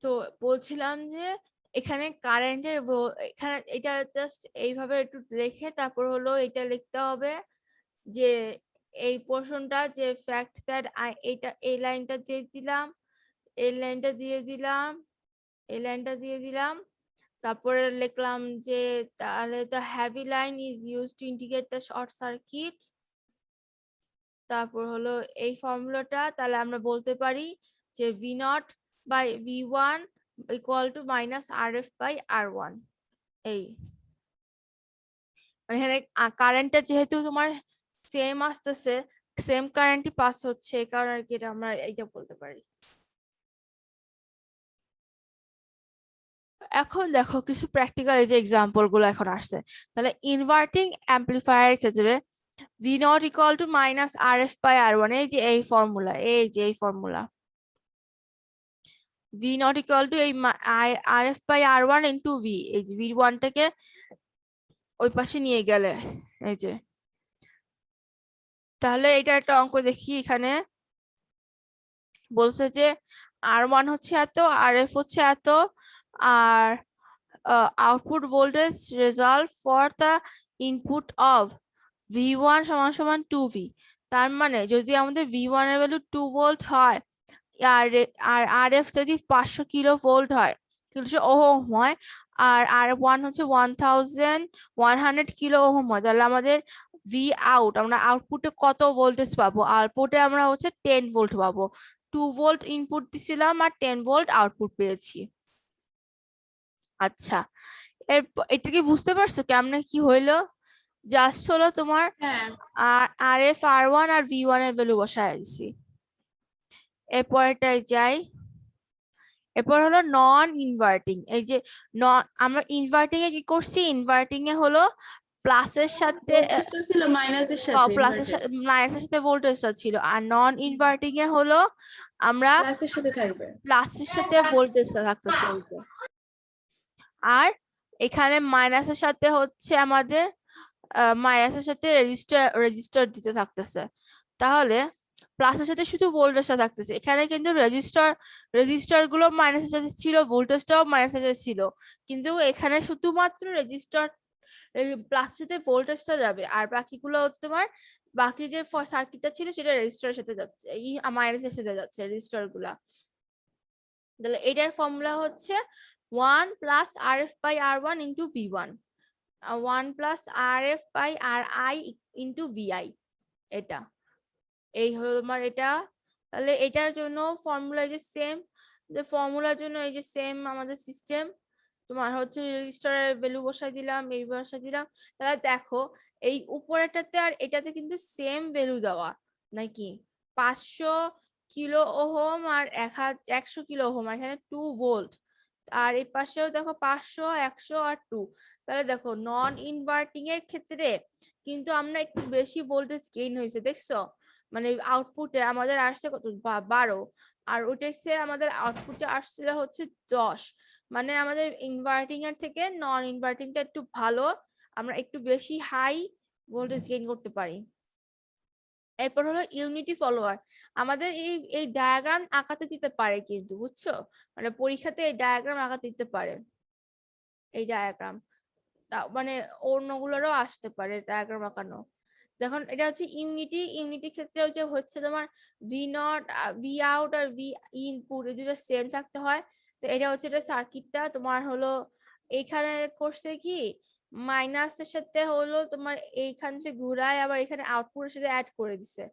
তো বলছিলাম যে এখানে কারেন্টের এখানে এটা জাস্ট এইভাবে একটু রেখে তারপর হলো এটা লিখতে হবে যে এই পোর্শনটা যে ফ্যাক্ট দ্যাট এটা এই লাইনটা দিয়ে দিলাম, এই লাইনটা দিয়ে দিলাম, এই লাইনটা দিয়ে দিলাম, তারপরে লিখলাম যে তাহলে the heavy line is used to indicate the short circuit। তারপর হলো এই ফর্মুলাটা তাহলে আমরা বলতে পারি যে V naught by V one equal to minus R F by R one. এই মানে এখানে কারেন্টটা যেহেতু তোমার সেম আসতেছে, সেম কারেন্টই পাস হচ্ছে, এই কারণে আর কি এটা আমরা এইটা বলতে পারি। এখন দেখো কিছু প্র্যাকটিক্যাল এই যে এক্সাম্পল গুলো এখন আসছে। তাহলে ইনভার্টিং অ্যাম্পলিফায়ারের ক্ষেত্রে V naught equal to minus R F by R one, এই যে এই ফর্মুলা, এই যে এই formula V naught equal to এই R F by R one into V, এই যে ভি ওয়ানটাকে ওই পাশে নিয়ে গেলে এই যে, তাহলে এটা একটা অঙ্ক দেখি। এখানে বলছে যে আর ওয়ান হচ্ছে এত, আর এফ হচ্ছে এত, আর output voltage result for the input of V one সমান সমান 2V। তার মানে যদি আমাদের ভি ওয়ান এর ভ্যালু 2 ভোল্ট হয় আর আর এফ যদি 500 কিলো ভোল্ট হয়, কিলো ওহম হয়, আর আর ওয়ান হচ্ছে 1100 কিলো ওহম হয়, তাহলে আমাদের ভি আউট আমরা আউটপুটে কত ভোল্টেজ পাবো? আউটপুটে আমরা হচ্ছে 10 ভোল্ট পাবো। 2 ভোল্ট ইনপুট দিছিলাম আর 10 ভোল্ট আউটপুট পেয়েছি। আচ্ছা, এটা কি বুঝতে পারছো কেমনে কি হইলো? জাস্ট হলো তোমার আর এফ আর ওয়ান আর ভি ওয়ান এর ভ্যালু বসায় দিছি। এরপরটাই যাই। এরপর হলো নন ইনভার্টিং। এই যে আমরা ইনভার্টিং এ কি করছি? ইনভার্টিং এ হলো প্লাসের সাথে ছিল মাইনাসের সাথে, মাইনাসের সাথে ভোল্টেজটা ছিল, আর নন ইনভার্টিং এ হলো আমরা প্লাসের সাথে থাকবে। প্লাসের সাথে ভোল্টেজটা থাকতেছে এই যে, আর এখানে মাইনাসের সাথে হচ্ছে আমাদের মাইনাসের সাথে রেজিস্টার দিতে থাকতেছে। তাহলে প্লাসের সাথে শুধু ভোল্টেজটা থাকতেছে, এখানে কিন্তু রেজিস্টার গুলো মাইনাসের সাথে ছিল, ভোল্টেজটাও মাইনাসের সাথে ছিল, কিন্তু এখানে শুধুমাত্র রেজিস্টার প্লাসের সাথে ভোল্টেজটা যাবে, আর বাকিগুলো হচ্ছে তোমার বাকি যে সার্কিটটা ছিল সেটা রেজিস্টারের সাথে যাচ্ছে, এই মাইনাসের সাথে যাচ্ছে রেজিস্টার গুলা। তাহলে এটার ফর্মুলা হচ্ছে 1 plus R F by R one into V one, 1 plus R F by R I into V I. এটা এই হলো তোমার এটা। তাহলে এটার জন্য ফর্মুলা যে সেম, যে ফর্মুলার জন্য এই যে সেম আমাদের সিস্টেম, তোমার হচ্ছে রেজিস্টারের ভ্যালু বসাই দিলাম, এই বসাই দিলাম। তাহলে দেখো এই উপরেরটাতে আর এটাতে কিন্তু সেম ভ্যালু দেওয়া নাকি, 500 কিলো ওহম আর 100 কিলো ওহম, এখানে 2 ভোল্ট, আর এই পাশেও দেখো 500 100 আর 2। তাহলে দেখো নন ইনভার্টিং এর ক্ষেত্রে কিন্তু আমরা একটু বেশি ভোল্টেজ গেইন হয়েছে, দেখছো? মানে আউটপুটে আমাদের আসছে কত, 12, আর ওটা আমাদের আউটপুটে আসছিল হচ্ছে 10। মানে আমাদের ইনভার্টিং এর থেকে নন ইনভার্টিংটা একটু ভালো, আমরা একটু বেশি হাই ভোল্টেজ গেইন করতে পারি। এরপর হলো ইউনিটি ফলোয়ার। আমাদের এই এই ডায়াগ্রাম আঁকাতে দিতে পারে কিন্তু, বুঝছো? মানে পরীক্ষাতে এই ডায়াগ্রাম আঁকাতে দিতে পারে, এই ডায়াগ্রাম মানে অন্যগুলোরও আসতে পারে ডায়াগ্রাম আঁকানো। দেখুন এটা হচ্ছে ইউনিটির ক্ষেত্রে হচ্ছে তোমার ভি নট, ভি আউট আর ভি ইনপুট এই দুটো সেম থাকতে হয়। তো এটা হচ্ছে এটা সার্কিটটা তোমার হলো এইখানে করছে কি মাইনাসের সাথে হলো তোমার এইখান থেকে ঘুরায় আবার এখানে আউটপুটের সাথে অ্যাড করে দিছে,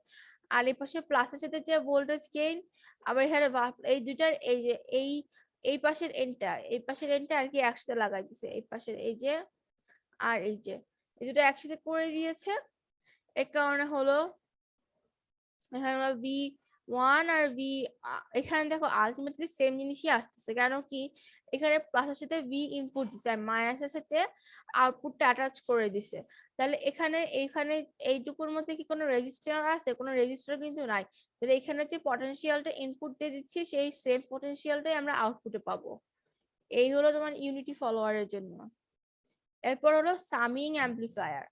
আর এই পাশে প্লাসের সাথে যে ভোল্টেজ গেইন, আবার এখানে এই দুটার এই যে এই পাশের এন্ডটা, এই পাশের এন্ডটা আর কি একসাথে লাগাই দিছে, এই পাশের এই যে আর এই যে এই দুটো একসাথে করে দিয়েছে। এ কারণে হলো এখানে আমরা ভি ওয়ান আর ভি, এখানে দেখো আলটিমেটলি সেম জিনিসই আসতেছে, কেন কি এখানে প্লাসের সাথে ভি ইনপুট দিছে আর মাইনাসের সাথে আউটপুটটা অ্যাটাচ করে দিছে। তাহলে এইখানে এইটুকুর মধ্যে কি কোনো রেজিস্টার আছে? কোনো রেজিস্টার কিন্তু নাই। তাহলে এখানে যে পটেনশিয়ালটা ইনপুট দিয়ে দিচ্ছি সেই সেম পটেনশিয়ালটাই আমরা আউটপুটে পাবো। এই হলো তোমার ইউনিটি ফলোয়ারের জন্য। এরপর হলো সামিং অ্যাম্পলিফায়ার।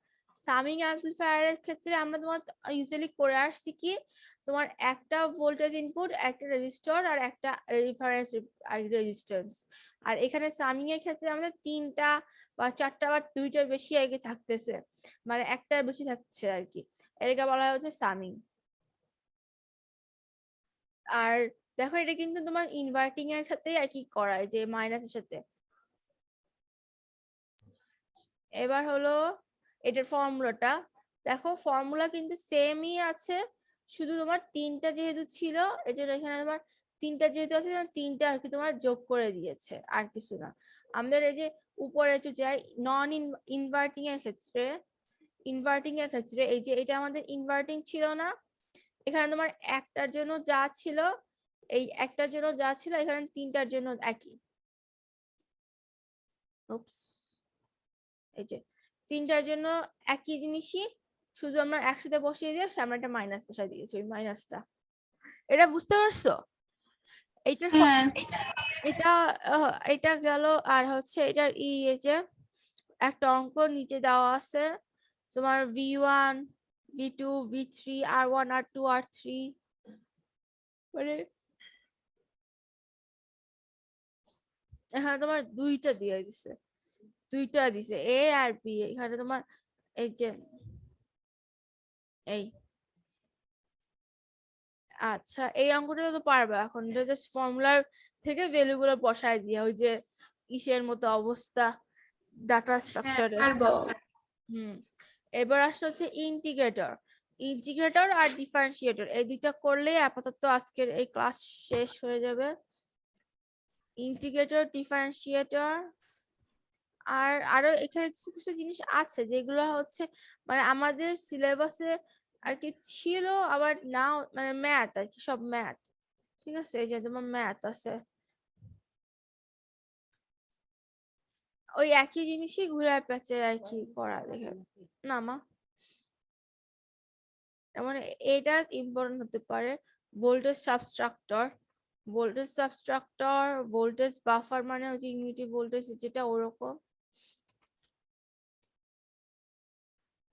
সামিং অ্যাম্পলিফায়ারের ক্ষেত্রে আমরা তোমার ইউজুয়ালি করে আসছি কি, তোমার একটা ভোল্টেজ ইনপুট, একটা রেজিস্টর আর একটা রেফারেন্স রেজিস্ট্যান্স। আর এখানে সামিং এর ক্ষেত্রে আমাদের 3টা বা 4টা বা 2টার বেশি আর কি থাকতেছে, মানে একটা বেশি থাকছে আর কি, এটাকে বলা হচ্ছে সামিং। আর দেখো এটা কিন্তু তোমার ইনভার্টিং এর সাথে আর কি করায়, যে মাইনাসের সাথে। এবার হলো এটার ফর্মুলাটা দেখো, ফর্মুলা কিন্তু সেমই আছে, শুধু তোমার 3টা যেহেতু ছিল এই জন্য এখানে তোমার 3টা যেহেতু আছে 3টা আর কি তোমার যোগ করে দিয়েছে, আর কিছু না। আমাদের এই যে উপরে একটু যাই, নন ইনভার্টিং এর ক্ষেত্রে, এই যে এটা আমাদের ইনভার্টিং ছিল না, এখানে তোমার একটার জন্য যা ছিল, এই একটার জন্য যা ছিল এখানে 3টার জন্য একই। উপস, এই যে 3টার জন্য একই জিনিসই, শুধু আমরা একসাথে বসিয়ে দিয়ে সামনে একটা মাইনাস বসাই দিয়েছি, ওই মাইনাসটা। এটা বুঝতে পারছো? এইটার হ্যাঁ এটা এটা গেল। আর হচ্ছে এটার এই যে একটা অঙ্ক নিচে দেওয়া আছে তোমার V1 V2 V3 R1 R2 R3, মানে এখানে তোমার দুইটা দিয়ে দিছে, A আর B। এখানে তোমার এই যে এই, আচ্ছা এই অঙ্কটা তো পারবে এখন, এটা জাস্ট ফর্মুলার থেকে ভ্যালু গুলো বসায় দিয়ে, ওই যে ইসের মতো অবস্থা, ডাটা স্ট্রাকচারের। পারবো। এবার আসছে হচ্ছে ইন্টিগ্রেটর আর ডিফারেন্সিয়েটর, এই দুইটা করলে আপাতত আজকের এই ক্লাস শেষ হয়ে যাবে। ইন্টিগ্রেটর, ডিফারেন্সিয়েটর, আর আরো এখানে কিছু কিছু জিনিস আছে যেগুলো হচ্ছে মানে আমাদের সিলেবাসে আর কি ছিল, আবার নাও, মানে ম্যাথ আর কি, সব ম্যাথ। ঠিক আছে, এই যে তোমার ম্যাথ আছে, ওই একই জিনিসই ঘুরে পেঁচে আর কি করা দেখে না মা। মানে এটা ইম্পর্টেন্ট হতে পারে। ভোল্টেজ বাফার মানে হচ্ছে ইউনিটি ভোল্টেজ যেটা ওরকম।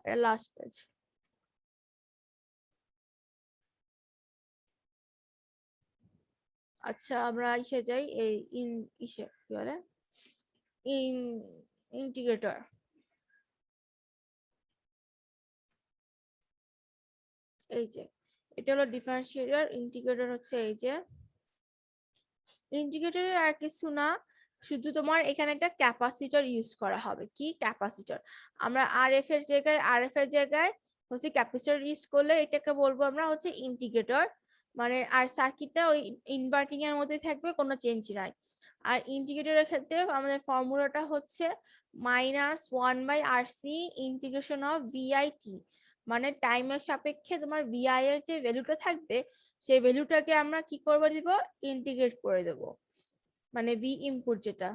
এটা লাস্ট পেজ। আচ্ছা আমরা ইসে যাই, এই ইসে কি বলে, ইন ইন্টিগ্রেটর। এই যে এটা হলো ডিফারেন্সিয়েটর, ইন্টিগ্রেটর হচ্ছে এই যে ইন্টিগ্রেটরে আর কিছু না, শুধু তোমার এখানে একটা ক্যাপাসিটর ইউজ করা হবে। কি ক্যাপাসিটর? আমরা আরএফ এর জায়গায় হচ্ছে ক্যাপাসিটর ইউজ করলে এটাকে বলবো আমরা হচ্ছে ইন্টিগ্রেটর। মানে আর সার্কিটটা ওই ইনভার্টিং এর মধ্যে থাকবে, কোনো চেঞ্জ নাই। আর ইন্টিগ্রেটরের ক্ষেত্রে আমাদের ফর্মুলাটা হচ্ছে -1/RC ইন্টিগ্রেশন অফ VIT, মানে টাইমের সাপেক্ষে তোমার VI এর যে ভ্যালুটা থাকবে সেই ভ্যালুটাকে আমরা কি করবো, দিব ইন্টিগ্রেট করে দেব, মানে V ইনপুট যেটা।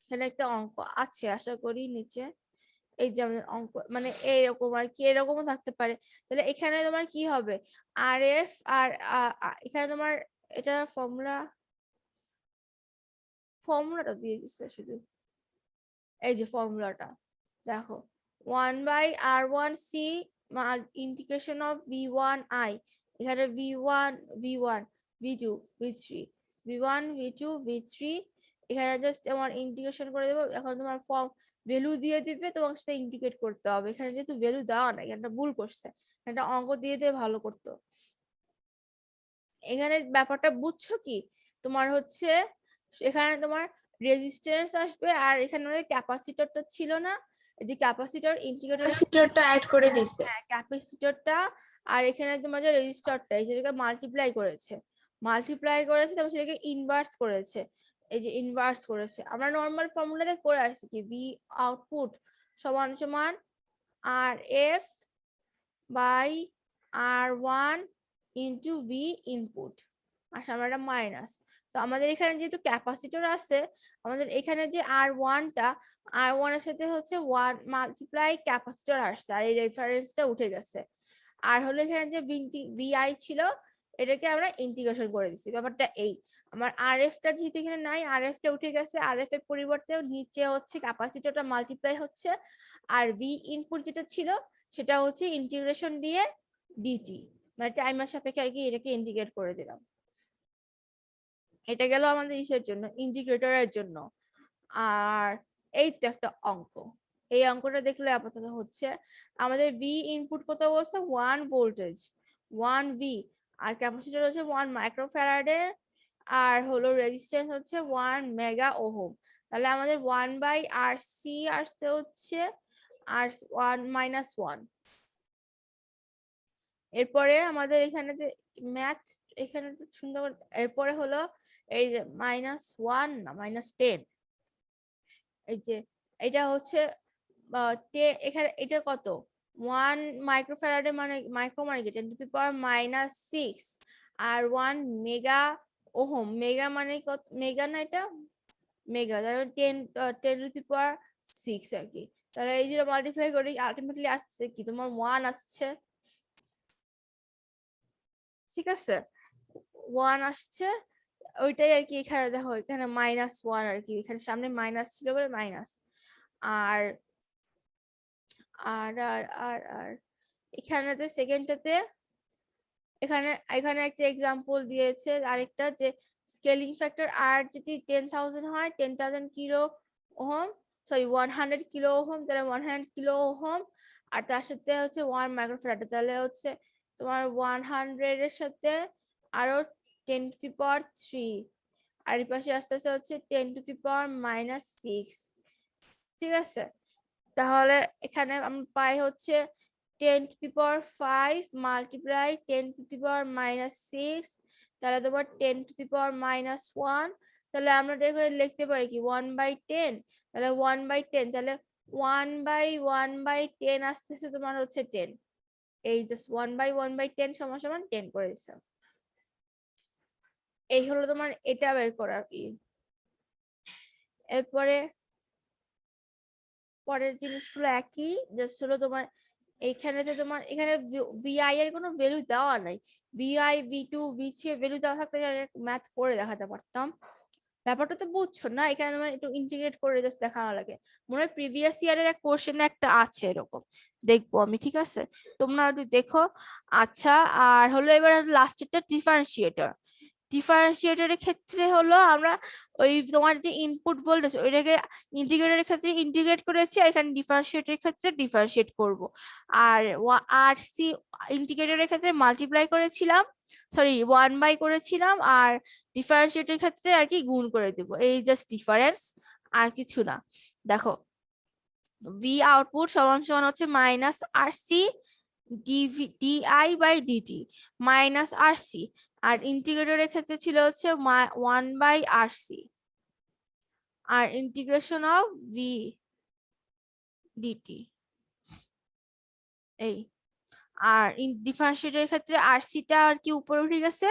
এখানে একটা অঙ্ক আছে আশা করি নিচে, এই যে আমাদের অঙ্ক মানে এরকম আর কি, এরকমও থাকতে পারে। তাহলে এখানে তোমার কি হবে, RF আর এখানে তোমার এটা ফর্মুলাটা দিয়ে দিচ্ছে শুধু, এই যে ফর্মুলাটা দেখো, 1/R1C ইন্টিগ্রেশন অফ V1I, এখানে V1 V1 V2 V3 V1 V2 V3, এখানে জাস্ট আমার ইন্টিগ্রেশন করে দেবো। এখন তোমার ফর্ম ভ্যালু দিয়ে দিবে, তোমাকে সেটা ইন্টিগ্রেট করতে হবে। এখানে যেহেতু ভ্যালু দেওয়া নাই, এটা ভুল করছে, এটা অঙ্ক দিয়ে দিয়ে ভালো করতো। এখানে ব্যাপারটা বুঝছো কি? তোমার হচ্ছে এখানে তোমার রেজিস্ট্যান্স আসবে, আর এখানে ক্যাপাসিটরটা ছিল না, এই যে ক্যাপাসিটর ইন্টিগ্রেটর, ক্যাপাসিটরটা অ্যাড করে দিছে। হ্যাঁ ক্যাপাসিটরটা, আর এখানে তোমার যে রেজিস্টরটা এই যেটাকে মাল্টিপ্লাই করেছে তারপর সেটাকে ইনভার্স করেছে, এই যে ইনভার্স করেছে। আমরা নর্মাল ফর্মুলাতে করে আসছি কি, ভি আউটপুট সমান সমান RF by R1 into V input, আর সামনে একটা মাইনাস। তো আমাদের এখানে যেহেতু ক্যাপাসিটর আছে, আমাদের এখানে যে R1 এর সাথে হচ্ছে 1 মাল্টিপ্লাই ক্যাপাসিটর আসছে, আর এই রেফারেন্সটা উঠে গেছে। আর হলো এখানে যে VI ছিল, এটাকে আমরা ইন্টিগ্রেশন করে দিচ্ছি। ব্যাপারটা এই, আমার আরএফটা যেহেতু এখানে নাই, আরএফটা উঠে গেছে, আরএফ এর পরিবর্তে নিচে হচ্ছে ক্যাপাসিটরটা মাল্টিপ্লাই হচ্ছে, আর ভি ইনপুট যেটা ছিল সেটা হচ্ছে ইন্টিগ্রেশন দিয়ে ডিটি, মানে টাইমের সাপেক্ষে আর কি এটাকে ইন্টিগ্রেট করে দিলাম। এটা গেল আমাদের ইসের জন্য, ইন্টিগ্রেটরের জন্য। আর এই তো একটা অঙ্ক, এই অঙ্কটা দেখলে আপাতত হচ্ছে আমাদের ভি ইনপুট কত বলছে 1 ভোল্টেজ 1 ভি, আর ক্যাপাসিটর হচ্ছে 1 মাইক্রোফ্যারাডে, আর হলো রেজিস্ট্যান্স হচ্ছে 1 মেগা ওহম। তাহলে আমাদের 1 বাই আর সি আসছে হচ্ছে আর 1 মাইনাস 1। এরপরে আমাদের এখানে যে ম্যাথ এখানে সুন্দর, এরপরে হলো এই যে -1 না -10, এই যে এটা হচ্ছে এখানে এটা কত 1 মাইক্রোফ্যারাডে, মানে মাইক্রো মানে কি 10⁻⁻6, আর 1 মেগা ওহম, মেগা মানে কত, মেগা না এটা মেগা, তাহলে 10⁻6 আর কি। তাহলে এই যে মাল্টিপ্লাই করি আলটিমেটলি আসছে কি তোমার 1 আসছে, ঠিক আছে 1 আসছে। ওইটাই আর কি এখানে দেখো, এখানে -1 আর কি, এখানে সামনে মাইনাস ছিল বলে মাইনাস। আর আর আর আর আর এখানেতে সেকেন্ডটাতে এখানে এখানে একটা এক্সাম্পল দিয়েছে আরেকটা, যে স্কেলিং ফ্যাক্টর আর যদি 10,000 হয়, 10,000 kilo ohm, sorry 100 kilo ohm, তাহলে 100 কিলো ওহম, আর তার সাথে হচ্ছে 1 মাইক্রোফ্যারাড, তাহলে হচ্ছে তোমার 100 এর সাথে আরো 10⁻3, আর এর পাশে আস্তে আস্তে হচ্ছে 10⁻⁻6, ঠিক আছে। তাহলে এখানে আমরা পাই হচ্ছে 10⁵ মাল্টিপ্লাই 10⁻⁻6, তাহলে তোমার 10⁻⁻1, তাহলে আমরা এখানে লিখতে পারি কি 1/10, তাহলে 1/10, তাহলে 1/1/10 আসতেছে তোমার হচ্ছে 10, এই জাস্ট 1/1/10 সমান সমান 10 করে দিচ্ছ। এই হলো তোমার এটা বের করার কি। এরপরে পরের জিনিসগুলো একই, জাস্ট হলো তোমার এইখানেতে তোমার এখানে ভিআই এর কোনো ভ্যালু দেওয়া নাই, ভিআই ভি2 ভি3 এর ভ্যালু দেওয়া থাকলে ম্যাথ করে দেখাতে পারতাম। ব্যাপারটা তো বুঝছো না, এখানে তোমার একটু ইন্টিগ্রেট করে জাস্ট দেখানো লাগে। মনে হয় প্রিভিয়াস ইয়ারের এক কোশ্চেন একটা আছে এরকম, দেখবো আমি, ঠিক আছে তোমরা একটু দেখো। আচ্ছা, আর হলো এবার লাস্টেরটা ডিফারেন্সিয়েটর। ডিফারেন্সিয়েটরের ক্ষেত্রে হলো আমরা ওই তোমার যে ইনপুট ভোল্টেজ ওইটাকে ইন্টিগ্রেটরের ক্ষেত্রে ইন্টিগ্রেট করেছি, আর এখানে ডিফারেন্সিয়েটরের ক্ষেত্রে ডিফারেন্সিয়েট করব। আর আর সি ইন্টিগ্রেটরের ক্ষেত্রে মাল্টিপ্লাই করেছিলাম, সরি 1/, করেছিলাম, আর ডিফারেন্সিয়েটরের ক্ষেত্রে আর কি গুণ করে দেব, এই জাস্ট ডিফারেন্স, আর কিছু না। দেখো ভি আউটপুট সমান সমান হচ্ছে -RC DI/dt -RC, আর ইন্টিগ্রেটরের ক্ষেত্রে ছিল হচ্ছে 1/RC, আর ইন্টিগ্রেশন অফ ভি ডিটি, এই। আর ডিফারেন্সিয়েটরের ক্ষেত্রে আরসিটা আর কি উপরে উঠে গেছে,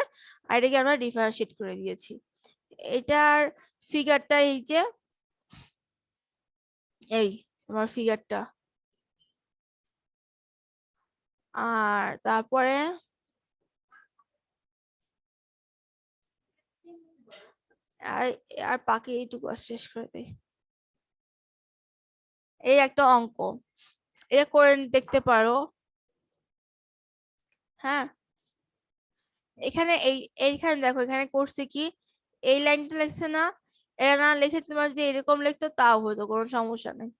আর এটাকে আমরা ডিফারেন্সিয়েট করে দিয়েছি। এটার ফিগারটা এই যে, এই তোমার ফিগারটা। আর তারপরে আর আর বাকি এইটুকু শেষ করে দেই। এই একটা অঙ্ক, এটা করে দেখতে পারো। হ্যাঁ, এখানে এইখানে দেখো, এখানে করছে কি এই লাইনটা লিখছে না, এটা না লিখে তোমার যদি এরকম লিখতো তাও হতো, কোনো সমস্যা নেই।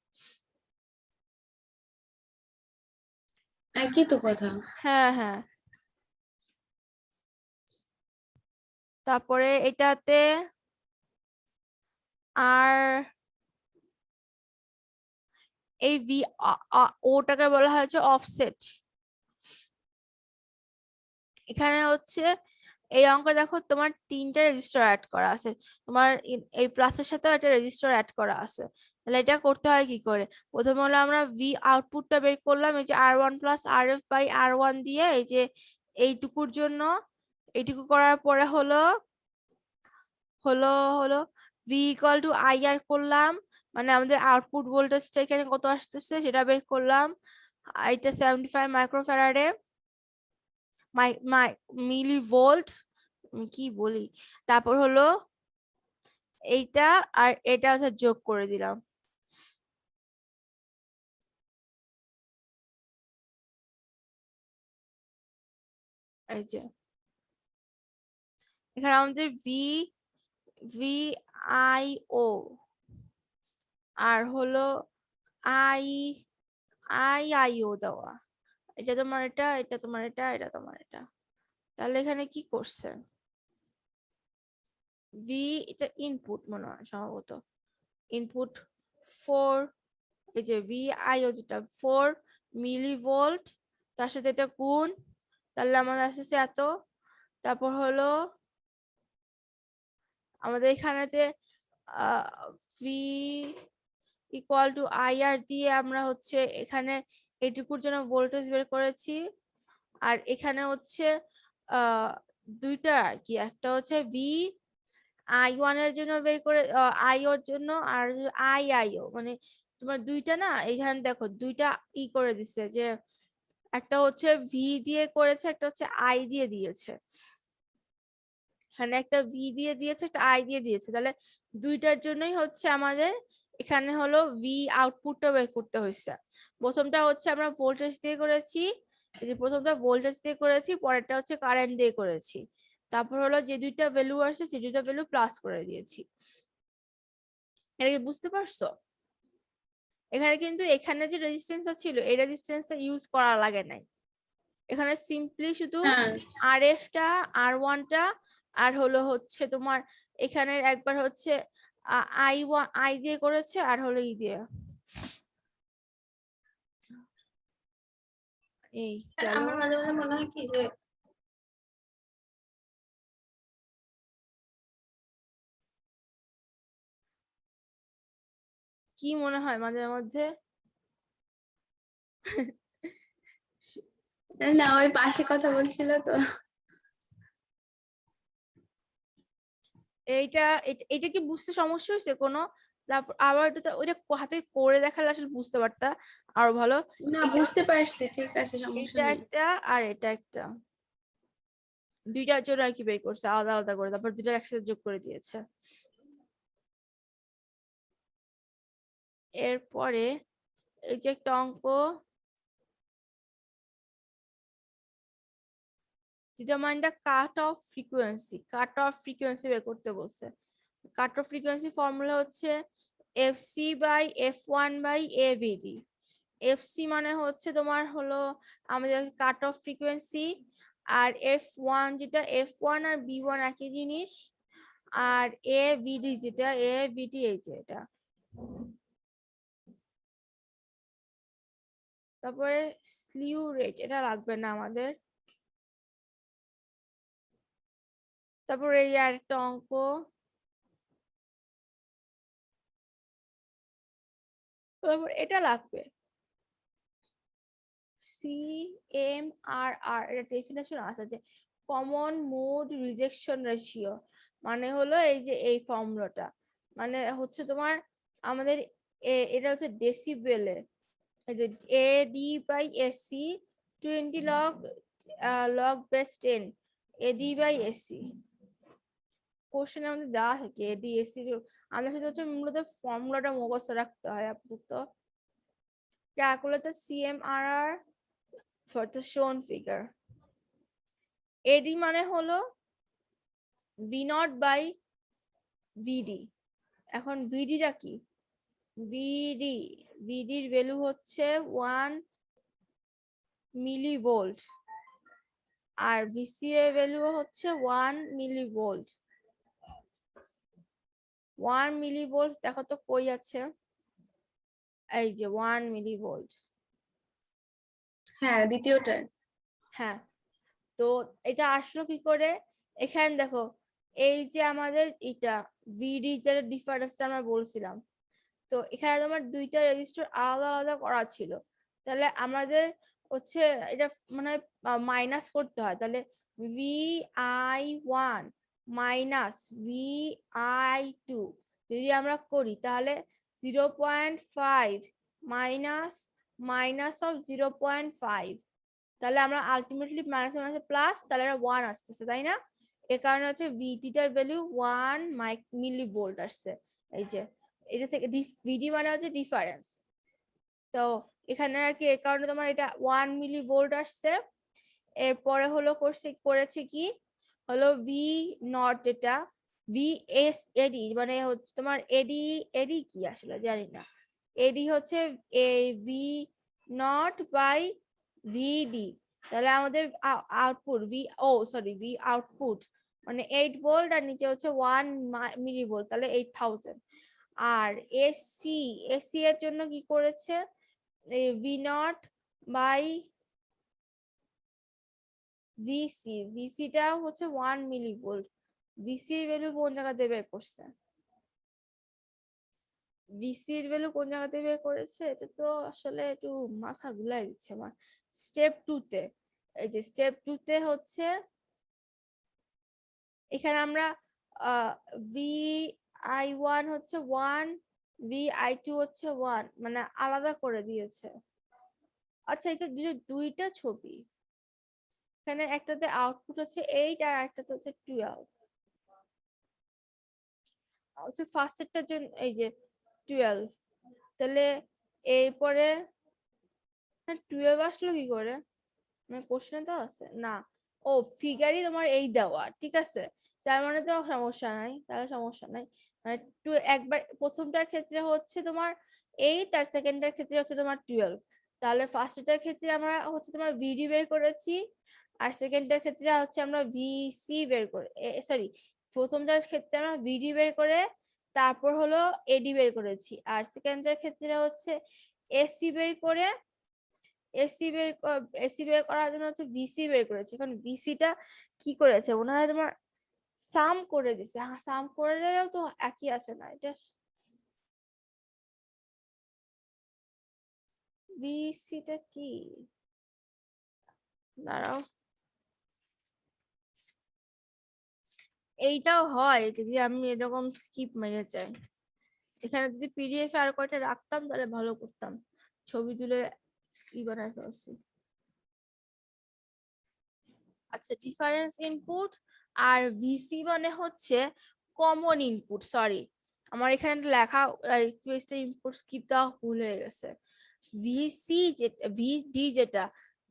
একই তো কথা। হ্যাঁ হ্যাঁ, তারপরে এটাতে আর এই ওটাকে বলা হয়েছে অফসেট। এখানে হচ্ছে এই অঙ্ক দেখো তোমার 3টা রেজিস্টার অ্যাড করা আছে, তোমার এই প্লাসের সাথে একটা রেজিস্টার অ্যাড করা আছে। তাহলে এটা করতে হয় কি করে, প্রথমে হলো আমরা ভি আউটপুটটা বের করলাম, এই যে R1 + RF/R1 দিয়ে, এই যে এইটুকুর জন্য এইটুকু করার পরে হলো হলো হলো ভি = IR করলাম, মানে আমাদের আউটপুট ভোল্টেজটা এখানে কত আসতেছে সেটা বের করলাম, এটা 75 মাইক্রোফ্যারাডে, মিলিভোল্ট, আমি কি বলি, তারপর হলো এইটা আর এটা হচ্ছে যোগ করে দিলাম। এই যে এখানে আমাদের VIO আর হলো আই IIO দেওয়া, এটা তোমার এটা, এটা তোমার এটা, এটা তোমার এটা। তাহলে এখানে কি করছে, এটা ইনপুট মনে হয় সম্ভবত, ইনপুট 4, এই যে VIO যেটা 4 মিলিভোল্ট, তার সাথে এটা গুণ, তাহলে আমাদের আসছে এত। তারপর হলো আমাদের এখানেতে ভি ইকুয়াল টু IR দিয়ে আমরা হচ্ছে এখানে এইটুকুর জন্য ভোল্টেজ বের করেছি। আর এখানে হচ্ছে দুইটা আর কি, একটা হচ্ছে VI1 এর জন্য বের করে IO এর জন্য, আর IIO মানে তোমার দুইটা না, এখানে দেখো দুইটা করে দিচ্ছে, যে একটা হচ্ছে ভি দিয়ে করেছে, একটা হচ্ছে আই দিয়ে দিয়েছে। এখানে একটা ভি দিয়ে দিয়েছে, একটা আই দিয়ে দিয়েছে, তাহলে দুইটার জন্যই হচ্ছে আমাদের এখানে হলো ভি আউটপুটটা বের করতে হয়েছে। প্রথমটা হচ্ছে আমরা ভোল্টেজ দিয়ে করেছি, এই যে প্রথমটা ভোল্টেজ দিয়ে করেছি, পরেরটা হচ্ছে কারেন্ট দিয়ে করেছি। তারপর হলো যে দুইটা ভ্যালু আসছে সেই দুইটা ভ্যালু প্লাস করে দিয়েছি। এটা কি বুঝতে পারছো? এখানে কিন্তু এখানে যে রেজিস্ট্যান্সটা ছিল এই রেজিস্ট্যান্সটা ইউজ করা লাগে নাই, এখানে সিম্পলি শুধু হ্যাঁ RFটা R1টা আর হলো হচ্ছে তোমার এখানে একবার হচ্ছে I দিয়ে করেছে আর হলো দিয়ে এই গেল। আমার মাঝে মাঝে মনে হয় কি যে কি মনে হয় মাঝে মধ্যে? না ওই পাশে কথা বলছিল তো। এটা কি বুঝতে সমস্যা হয়েছে কোনো? তারপর আবার এটা ওইটা হাতে করে দেখালে আসলে বুঝতে পারতা আরো ভালো। না বুঝতে পারছি, ঠিক আছে সমস্যা এটা নেই। একটা আর এটা একটা, দুইটার জন্য আর কি বের করছে আলাদা আলাদা করে, তারপর দুইটা একসাথে যোগ করে দিয়েছে। এরপরে এই যে একটা অঙ্ক, determine the cut off frequency, cut off frequency বের করতে বলছে। কাট অফ ফ্রিকোয়েন্সি ফর্মুলা হচ্ছে FC/F1/AVD। FC মানে হচ্ছে তোমার হলো আমাদের কাট অফ ফ্রিকোয়েন্সি, আর F1 যেটা, F1 আর B1 একই জিনিস, আর AVD যেটা, AVD এই যে এটা। তারপরে স্লিউ রেট, এটা লাগবে না আমাদের। তারপরে এই আরেকটা অঙ্ক, তারপর এটা লাগবে CMRR, এটা ডেফিনেশন আছে যে কমন মোড রিজেকশন রেশিও, মানে হলো এই যে এই ফর্মুলাটা, মানে হচ্ছে তোমার আমাদের এটা হচ্ছে ডেসিবেলে, এই যে AD/AC 20 log base 10 AD/AC। কোশ্চেনে আমাদের দেওয়া থাকে AD/AC, আমাদের সাথে হচ্ছে মূলত ফর্মুলাটা মুখস্থ রাখতে হয় আপাতত। Calculate the CMRR for the shown figure. AD মানে হলো V0/VD। এখন VD টা কি? VD এর ভ্যালু হচ্ছে 1 মিলিভোল্ট, আর VC এর ভ্যালু হচ্ছে 1 মিলিভোল্ট। 1 মিলিভোল্ট দেখো তো কই আছে, এই যে 1 মিলিভোল্ট। হ্যাঁ দ্বিতীয়টা। হ্যাঁ, তো এটা আসলো কি করে, এখানে দেখো এই যে আমাদের এটা VD যেটা ডিফারেন্সটা আমরা বলছিলাম, তো এখানে তোমার দুইটা রেজিস্টার আলাদা আলাদা করা ছিল, তাহলে আমাদের হচ্ছে এটা মানে মাইনাস করতে হয়, তাহলে VI1 মাইনাস VI2 যদি আমরা করি তাহলে 0.5 মাইনাস মাইনাস অফ 0.5, তাহলে আমরা আলটিমেটলি মাইনাস মাইনাস প্লাস, তাহলে 1 আসতেছে, তাই না? এ কারণে হচ্ছে ভিডি টার ভ্যালু 1 মিলি ভোল্ট আসছে। এই যে এটা থেকে ভিডি মানে হচ্ছে ডিফারেন্স, তো এখানে আর কি এ কারণে তোমার এটা 1 মিলি ভোল্ট আসছে। এরপরে হলো করেছে কি হলো ভি নট, যেটা ভি এস এডি মানে হচ্ছে তোমার এডি, এডি কি আসলে জানি না, এডি হচ্ছে ভি নট বাই ভিডি। তাহলে আমাদের আউটপুট ভি আউটপুট মানে 8 ভোল্ট আর নিচে হচ্ছে 1 মিলি ভোল্ট, তাহলে 8000। আর এসি, এসি এর জন্য কি করেছে ভি নট বাই ভিসি, ভিসিটা হচ্ছে 1 মিলি ভোল্ট। ভিসি এর ভ্যালু কোন জায়গাতে বের করছে, ভিসি এর ভ্যালু কোন জায়গাতে বের করেছে, এটা তো আসলে একটু মাথা ঘুলাই দিচ্ছে আমার। স্টেপ 2 তে, এই যে স্টেপ 2 তে হচ্ছে এখানে আমরা ভি আই ওয়ান হচ্ছে 1, ভি আই টু হচ্ছে 1, মানে আলাদা করে দিয়েছে। আচ্ছা এটা দুইটা ছবি, এখানে একটাতে আউটপুট হচ্ছে 8 আর একটাতে হচ্ছে 12, হচ্ছে ফার্স্টেরটার জন্য এই যে 12, তাহলে এরপরে 12 আসলো কি করে, মানে কোশ্চেনে তো আছে না, ও ফিগারই তোমার এই দেওয়া, ঠিক আছে, তার মানে তো সমস্যা নাই, তাহলে সমস্যা নাই। মানে একবার প্রথমটার ক্ষেত্রে হচ্ছে তোমার 8 আর সেকেন্ডটার ক্ষেত্রে হচ্ছে তোমার 12, তাহলে ফার্স্টটার ক্ষেত্রে আমরা হচ্ছে তোমার ভিডি বের করেছি, আর সেকেন্ডটার ক্ষেত্রে হচ্ছে আমরা ভিসি বের করে, সরি, প্রথমটার ক্ষেত্রে আমরা ভিডি বের করে তারপর হলো এডি বের করেছি, আর সেকেন্ডটার ক্ষেত্রে হচ্ছে এসি বের করে, এসি বের করার জন্য হচ্ছে ভিসি বের করেছে। এখন ভিসিটা কি করেছে মনে হয় তোমার সাম করে দিছে, হ্যাঁ সাম করে দিলেও তো একই আসে না, এটা ভিসিটা কি, দাঁড়াও, এইটাও হয় যদি আমি এরকম স্কিপ মেরে যাই, এখানে যদি পিডিএফ আর কয়টা রাখতাম তাহলে ভালো করতাম, ছবি তুলে ই বানাই ফেলছি। আচ্ছা ডিফারেন্স ইনপুট আর ভিসি মানে হচ্ছে কমন ইনপুট, সরি আমার এখানে লেখা রিকোয়েস্টের ইনপুট স্কিপ দেওয়া ভুল হয়ে গেছে। ভিসি যেটা ভিডি, যেটা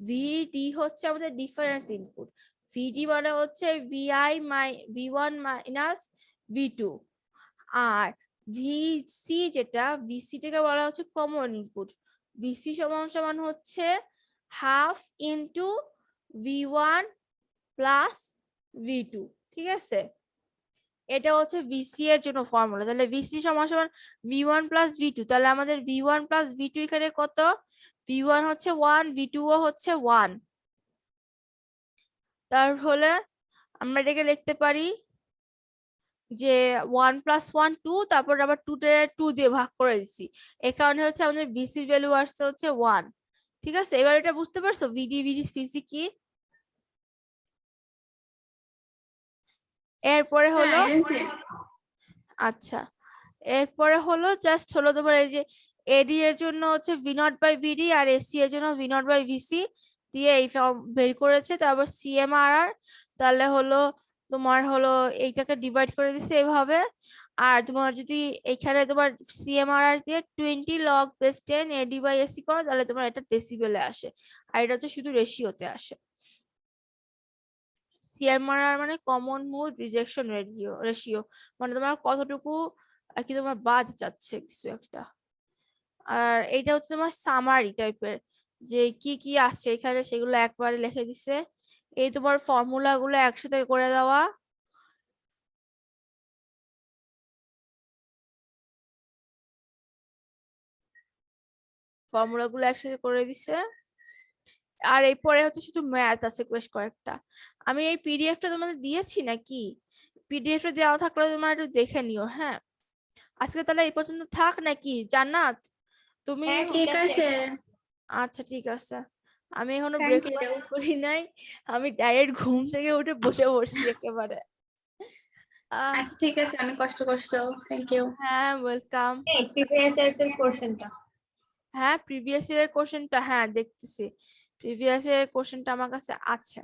ভিডি হচ্ছে আমাদের ডিফারেন্স ইনপুট, ভিডি মানে হচ্ছে VI V one minus V two, আর ভিসি যেটা ভিসিটাকে বলা হচ্ছে কমন ইনপুট, ভিসি সমান সমান হচ্ছে half into V one plus V two, ঠিক আছে, এটা হচ্ছে ভিসি এর জন্য ফর্মুলা। তাহলে ভিসি সমান সমান V one plus V two, তাহলে আমাদের V one plus V two এখানে কত, ভি ওয়ান হচ্ছে 1, ভি টু ও হচ্ছে 1, তাহলে আমরা এটাকে লিখতে পারি যে 1 প্লাস 1 2, তারপর আবার 2 দিয়ে ভাগ করে দিচ্ছি, এই কারণে হচ্ছে আমাদের ভিসির ভ্যালু আসছে হচ্ছে 1, ঠিক আছে। এবার এটা বুঝতে পারছো ভিডি ভিসি কি। এরপরে হলো আচ্ছা, এরপরে হলো জাস্ট হলো তোমার এই যে এডি এর জন্য হচ্ছে ভি নট বাই ভিডি আর এসি এর জন্য ভি নট বাই ভিসি দিয়ে এই ফর্ম বের করেছে, তারপর সিএমআরআর, তাহলে হলো তোমার হলো এইটাকে ডিভাইড করে দিছে এভাবে, আর তোমার যদি এখানে তোমার সিএমআরআর দিয়ে 20 log base 10 AD by AC করো তাহলে তোমার এটা ডেসিবেলে আসে, আর এটা হচ্ছে শুধু রেশিওতে আসে। সিএমআরআর মানে কমন মোড রিজেকশন রেশিও, মানে তোমার কতটুকু আর কি তোমার বাদ যাচ্ছে কিছু একটা। আর এইটা হচ্ছে তোমার সামারি টাইপের, যে কি কি আসছে এখানে সেগুলো একবারে লিখে দিছে, এই তোমার ফর্মুলা গুলো একসাথে করে দেওয়া, ফর্মুলা গুলো একসাথে করে দিছে। আর এরপরে হচ্ছে শুধু ম্যাথ আছে বেশ কয়েকটা, আমি এই পিডিএফটা তোমাদের দিয়েছি নাকি, পিডিএফটা দেওয়া থাকলে তোমরা একটু দেখে নিও, হ্যাঁ। আজকে তাহলে এই পর্যন্ত থাক নাকি জান্নাত, তুমি ঠিক আছে, আচ্ছা ঠিক আছে, আমি এখনো থ্যাংক ইউ। ব্রেকফাস্ট করি নাই, আমি ডাইরেক্ট ঘুম থেকে উঠে বসে পড়ছি একেবারে। আচ্ছা ঠিক আছে, আমি কষ্ট করছো, থ্যাংক ইউ। হ্যাঁ ওয়েলকাম। প্রিভিয়াস ইয়ার্স এর কোশ্চেনটা হ্যাঁ প্রিভিয়াস ইয়ারের কোশ্চেনটা হ্যাঁ দেখতেছি, প্রিভিয়াস ইয়ার কোশ্চেনটা আমার কাছে আছে।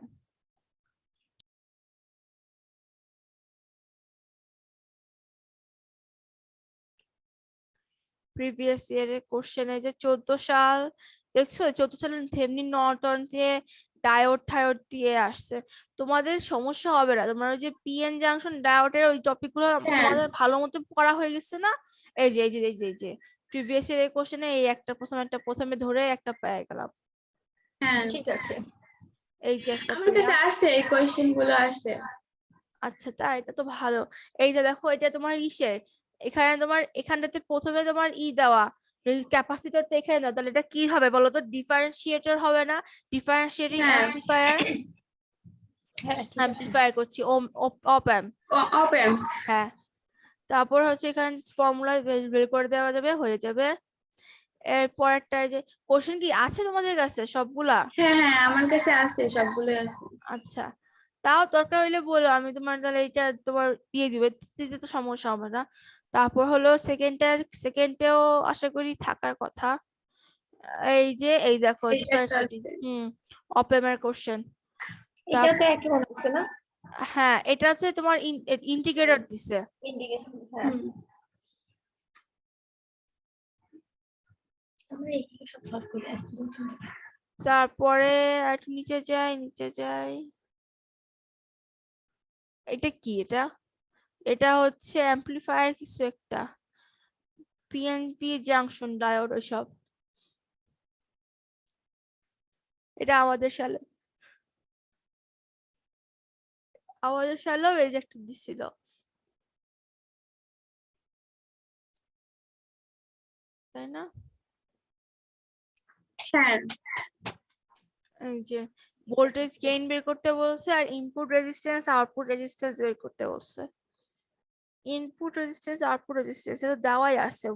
প্রিভিয়াস ইয়ারের কোশ্চেনে যে 14 সাল, দেখছো 14 সালে থেমনি নর্টন দিয়ে ডায়োড থায়োড দিয়ে আসছে। তোমাদের সমস্যা হবে না, তোমার ওই যে পিএন জাংশন ডায়োডের ওই টপিক গুলো হ্যাঁ তোমাদের ভালো মতো পড়া হয়ে গেছে না? এই যে প্রিভিয়াস ইয়ারের কোশ্চেনে এই একটা প্রথমে ধরে একটা পেয়ে গেলাম। হ্যাঁ ঠিক আছে, এই যে একটা আমার কাছে পেলাম। আছে এই কোয়েশ্চেন গুলো আছে। আচ্ছা, তাই এটা তো ভালো। এই যে দেখো, এটা তোমার ইসের, এখানে তোমার এখানটাতে প্রথমে তোমার দেওয়া ক্যাপাসিটরটা এখানে দাও, তাহলে এটা কি হবে বলো তো? ডিফারেন্সিয়েটর হবে না? ডিফারেন্সিয়েটিং হ্যাঁ অ্যাম্পলিফায়ার, হ্যাঁ ঠিক আছে, অ্যাম্পলিফায়ার করছি অপ অ্যাম্প। অপ অ্যাম্প। হ্যাঁ, তারপর হচ্ছে এখানে ফর্মুলা বের করে দেওয়া যাবে, হয়ে যাবে। এরপরটা যে কোশ্চেন কি আছে তোমাদের কাছে সবগুলা? হ্যাঁ হ্যাঁ আমার কাছে আছে, সবগুলোই আছে। আচ্ছা, তাও দরকার হইলে বলো, আমি তোমার তাহলে এটা তোমার দিয়ে দিবে, দিতে তো সমস্যা হবে না। তারপর হলো সেকেন্ডেও আশা করি থাকার কথা। এই দেখো এইটা একটা ডিফারেন্সিয়েটিং, আছে, অপেমের কোশ্চেন। এটা তো একই মনে হচ্ছে না? হ্যাঁ, এটা হচ্ছে তোমার ইন্টিগ্রেটর দিছে। ইন্ডিকেশন, হ্যাঁ আমরা এইগুলো সব সলভ করে আসছি। তারপরে একটু নিচে যাই। এটা কি? এটা হচ্ছে অ্যাম্পলিফায়ার কিছু একটা, পিএনপি জাংশন ডায়োড ওইসব। এটা আমাদের সালেও এই যে একটা দিছিল, তাই না? হ্যাঁ এই যে ভোল্টেজ গেইন বের করতে বলছে, আর ইনপুট রেজিস্ট্যান্স আউটপুট রেজিস্ট্যান্স বের করতে বলছে। ইনপুট রেজিস্ট্যান্স আউটপুট রেজিস্ট্যান্স এটা দেওয়াই আছে,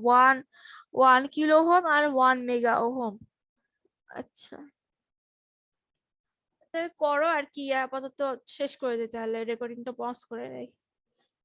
1 কিলো ওহম আর 1 মেগা ওহম। আচ্ছা, তাহলে করো আর কি, আপাতত শেষ করে দিতে, তাহলে রেকর্ডিংটা পজ করে দেয়।